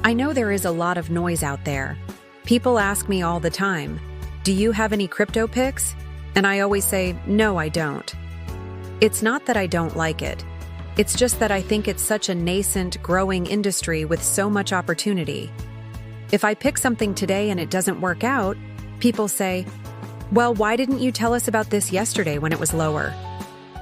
I know there is a lot of noise out there. People ask me all the time, do you have any crypto picks? And I always say, no, I don't. It's not that I don't like it. It's just that I think it's such a nascent, growing industry with so much opportunity. If I pick something today and it doesn't work out, people say, well, why didn't you tell us about this yesterday when it was lower?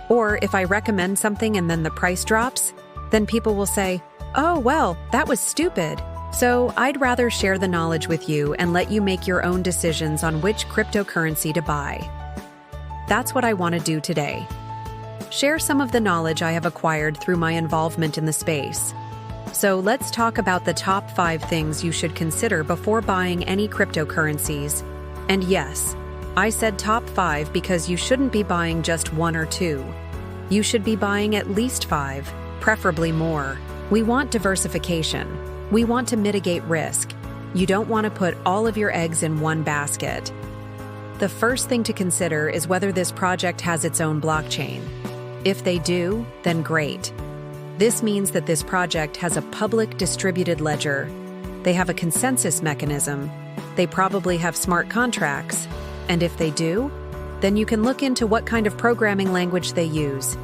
Or if I recommend something and then the price drops, then people will say, oh, well, that was stupid. So I'd rather share the knowledge with you and let you make your own decisions on which cryptocurrency to buy. That's what I want to do today. Share some of the knowledge I have acquired through my involvement in the space. So let's talk about the top 5 things you should consider before buying any cryptocurrencies. And yes, I said top 5 because you shouldn't be buying just 1 or 2. You should be buying at least 5, preferably more. We want diversification. We want to mitigate risk. You don't want to put all of your eggs in one basket. The first thing to consider is whether this project has its own blockchain. If they do, then great. This means that this project has a public distributed ledger. They have a consensus mechanism. They probably have smart contracts. And if they do, then you can look into what kind of programming language they use.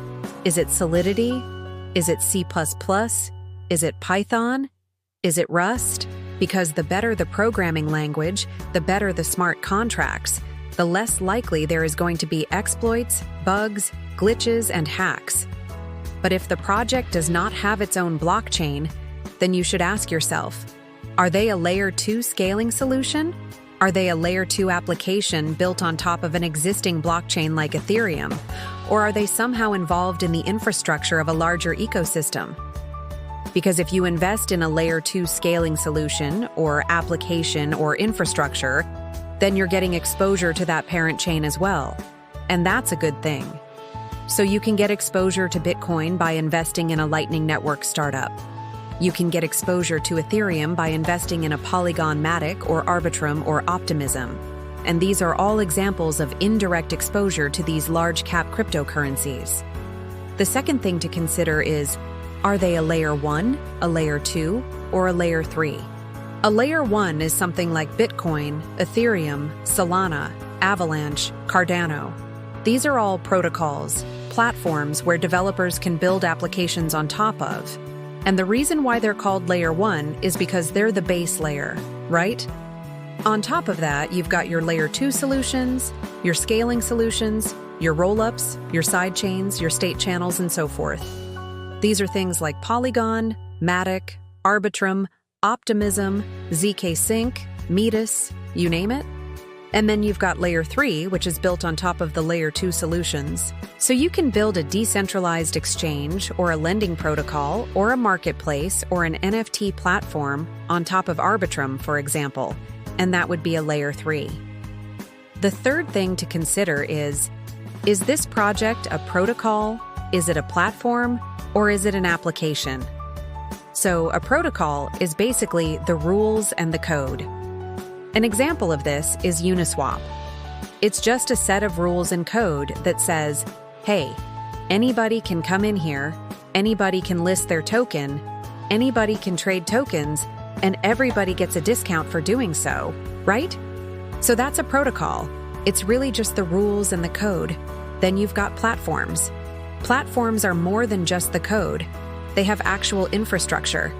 Is it Solidity? Is it C++? Is it Python? Is it Rust? Because the better the programming language, the better the smart contracts, the less likely there is going to be exploits, bugs, glitches, and hacks. But if the project does not have its own blockchain, then you should ask yourself, are they a Layer 2 scaling solution? Are they a Layer 2 application built on top of an existing blockchain like Ethereum? Or are they somehow involved in the infrastructure of a larger ecosystem? Because if you invest in a Layer 2 scaling solution, or application, or infrastructure, then you're getting exposure to that parent chain as well. And that's a good thing. So you can get exposure to Bitcoin by investing in a Lightning Network startup. You can get exposure to Ethereum by investing in a Polygon Matic or Arbitrum or Optimism. And these are all examples of indirect exposure to these large-cap cryptocurrencies. The second thing to consider is, are they a Layer 1, a Layer 2, or a Layer 3? A Layer 1 is something like Bitcoin, Ethereum, Solana, Avalanche, Cardano. These are all protocols, platforms where developers can build applications on top of. And the reason why they're called Layer 1 is because they're the base layer, right? On top of that, you've got your Layer 2 solutions, your scaling solutions, your rollups, your sidechains, your state channels, and so forth. These are things like Polygon, Matic, Arbitrum, Optimism, ZK Sync, Metis, you name it. And then you've got Layer 3, which is built on top of the Layer 2 solutions. So you can build a decentralized exchange or a lending protocol or a marketplace or an NFT platform on top of Arbitrum, for example, and that would be a Layer 3. The third thing to consider is this project a protocol? Is it a platform? Or is it an application? So a protocol is basically the rules and the code. An example of this is Uniswap. It's just a set of rules and code that says, hey, anybody can come in here, anybody can list their token, anybody can trade tokens, and everybody gets a discount for doing so, right? So that's a protocol. It's really just the rules and the code. Then you've got platforms. Platforms are more than just the code. They have actual infrastructure.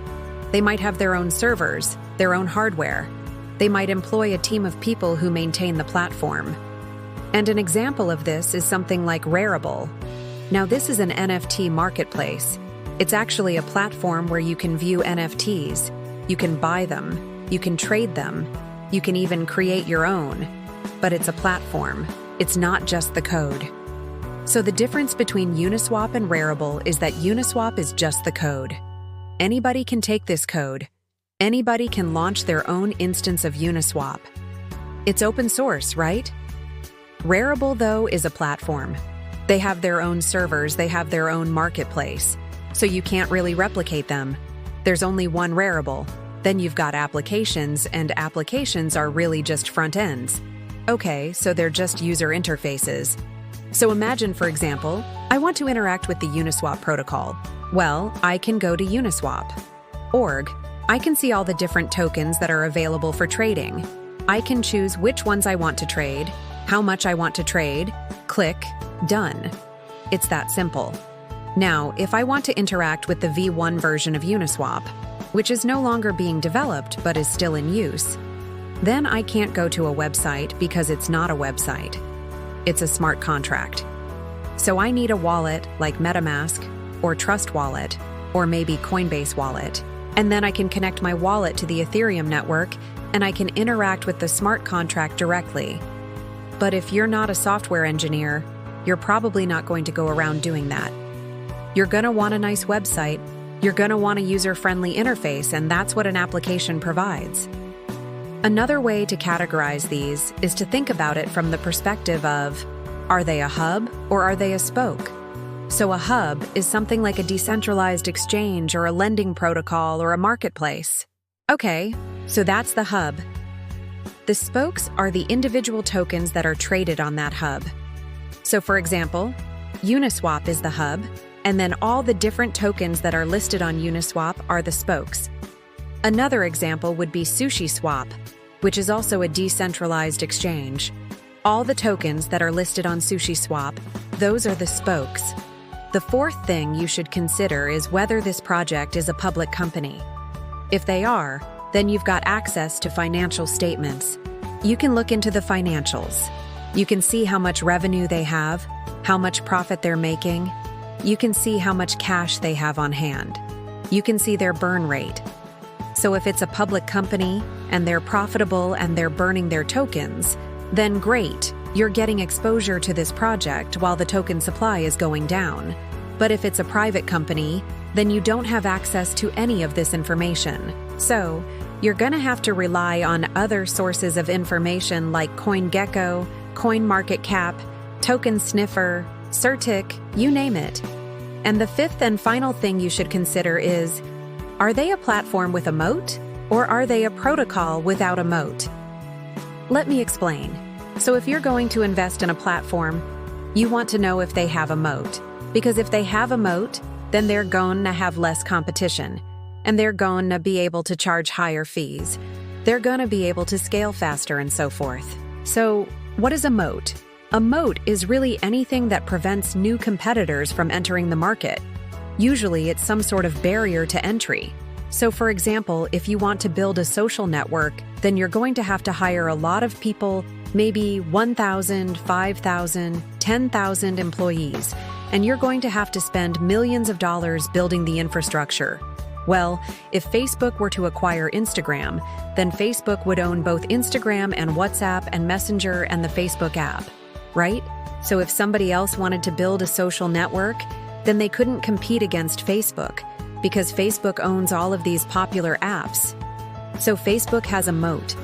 They might have their own servers, their own hardware. They might employ a team of people who maintain the platform. And an example of this is something like Rarible. Now, this is an NFT marketplace. It's actually a platform where you can view NFTs. You can buy them. You can trade them. You can even create your own. But it's a platform. It's not just the code. So the difference between Uniswap and Rarible is that Uniswap is just the code. Anybody can take this code. Anybody can launch their own instance of Uniswap. It's open source, right? Rarible, though, is a platform. They have their own servers, they have their own marketplace, so you can't really replicate them. There's only one Rarible. Then you've got applications, and applications are really just front ends. Okay, so they're just user interfaces. So imagine, for example, I want to interact with the Uniswap protocol. Well, I can go to Uniswap.org, I can see all the different tokens that are available for trading. I can choose which ones I want to trade, how much I want to trade, click, done. It's that simple. Now, if I want to interact with the V1 version of Uniswap, which is no longer being developed but is still in use, then I can't go to a website because it's not a website. It's a smart contract. So I need a wallet like MetaMask or Trust Wallet or maybe Coinbase Wallet, and then I can connect my wallet to the Ethereum network and I can interact with the smart contract directly. But if you're not a software engineer, you're probably not going to go around doing that. You're going to want a nice website, you're going to want a user-friendly interface, and that's what an application provides. Another way to categorize these is to think about it from the perspective of, are they a hub or are they a spoke? So a hub is something like a decentralized exchange or a lending protocol or a marketplace. Okay, so that's the hub. The spokes are the individual tokens that are traded on that hub. So for example, Uniswap is the hub, and then all the different tokens that are listed on Uniswap are the spokes. Another example would be SushiSwap, which is also a decentralized exchange. All the tokens that are listed on SushiSwap, those are the spokes. The fourth thing you should consider is whether this project is a public company. If they are, then you've got access to financial statements. You can look into the financials. You can see how much revenue they have, how much profit they're making. You can see how much cash they have on hand. You can see their burn rate. So if it's a public company and they're profitable and they're burning their tokens, then great, you're getting exposure to this project while the token supply is going down. But if it's a private company, then you don't have access to any of this information. So you're going to have to rely on other sources of information like CoinGecko, CoinMarketCap, Token Sniffer, Certic, you name it. And the fifth and final thing you should consider is, are they a platform with a moat, or are they a protocol without a moat? Let me explain. So if you're going to invest in a platform, you want to know if they have a moat. Because if they have a moat, then they're going to have less competition, and they're going to be able to charge higher fees. They're going to be able to scale faster and so forth. So what is a moat? A moat is really anything that prevents new competitors from entering the market. Usually it's some sort of barrier to entry. So for example, if you want to build a social network, then you're going to have to hire a lot of people, maybe 1,000, 5,000, 10,000 employees, and you're going to have to spend millions of dollars building the infrastructure. Well, if Facebook were to acquire Instagram, then Facebook would own both Instagram and WhatsApp and Messenger and the Facebook app, right? So if somebody else wanted to build a social network, then they couldn't compete against Facebook because Facebook owns all of these popular apps. So Facebook has a moat.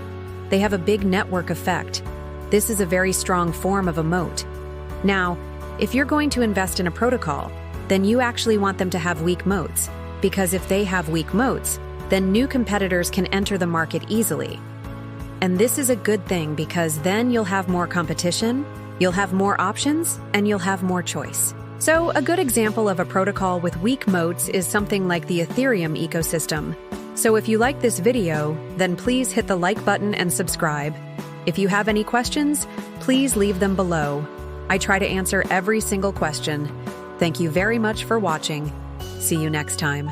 They have a big network effect. This is a very strong form of a moat. Now, if you're going to invest in a protocol, then you actually want them to have weak moats, because if they have weak moats, then new competitors can enter the market easily. And this is a good thing because then you'll have more competition, you'll have more options, and you'll have more choice. So a good example of a protocol with weak moats is something like the Ethereum ecosystem. So if you like this video, then please hit the like button and subscribe. If you have any questions, please leave them below. I try to answer every single question. Thank you very much for watching. See you next time.